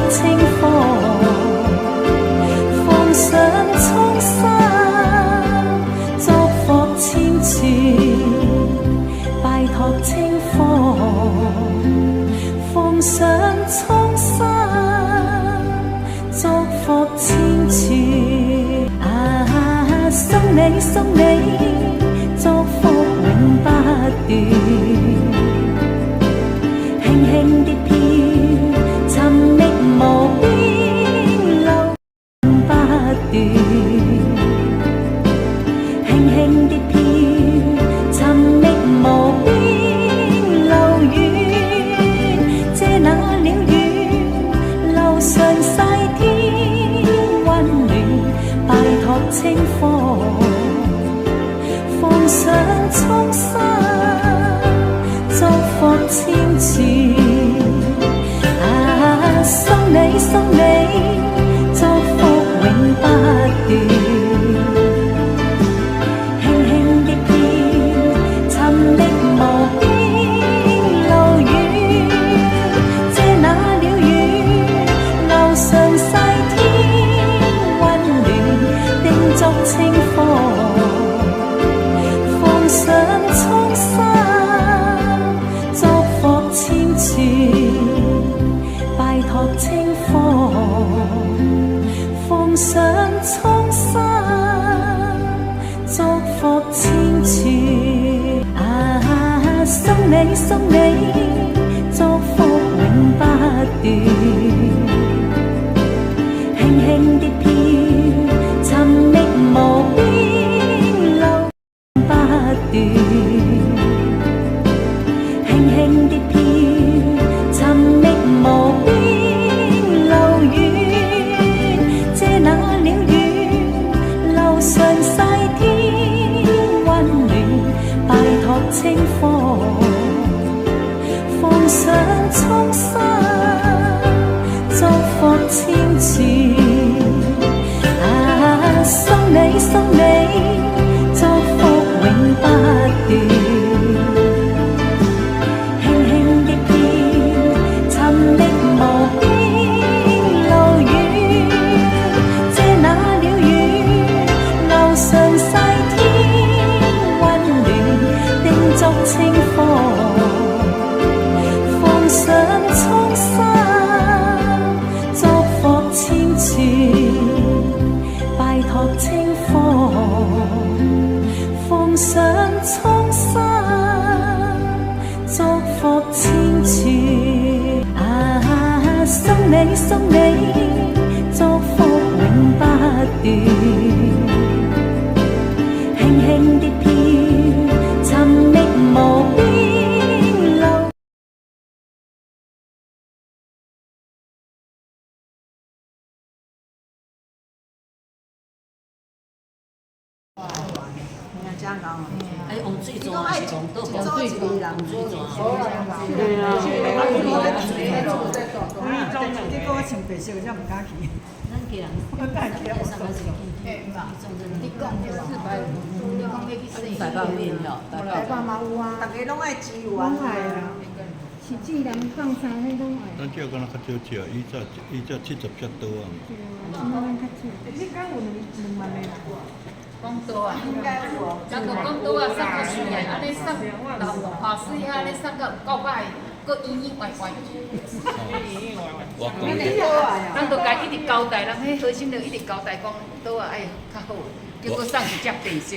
清風，放上蒼山，祝福千次，拜託清風，放上蒼山，祝福千次。送你送你，祝福永不斷，輕輕的飄，尋覓無邊流不斷，輕輕的飄，尋覓無邊流遠，這那了遠，路上曬天溫暖，拜託清風。放上蒼山，祝福千次。送你送你，祝福永不斷。輕輕的飄，尋覓無邊路遠，這那了遠，路上曬天溫暖，叮囑清風。上蒼山，祝福千次，拜託清風。放上蒼山，祝福千次。送你送你，祝福永不斷。輕輕的飄，尋覓無邊路。輕輕的飄，尋覓無邊路遠，這那了遠，路上曬天溫暖，拜託清風。放上蒼山，祝福千次。送你送你，祝福永不斷，輕輕的飄，尋覓無邊路遠，這那了遠，路上曬天溫暖，叮囑清風。放上蒼山，祝福千次，拜託清風。放上蒼山，祝福千次。送你送你，祝福永不斷。輕輕的飄，尋覓無邊路。哎，往水泉还是往倒？往水泉。对啊。你讲我穿白色，我才唔敢去。咱家人，我敢去，我上个是去。你讲400，你讲要去洗。大包面了，大包嘛有啊，大家拢爱自由啊。是只人放山迄种诶。咱这敢若较少食，伊才70只多啊。咱较少。你敢有2万的啦？讲倒啊，应该有哦。人个讲倒啊，送个水诶，安尼送，然后下水啊，安尼送个9摆，搁圆圆歪歪。咱就该一直交代，人迄核心就一直交代讲倒啊，哎，较好，结果送一只白色。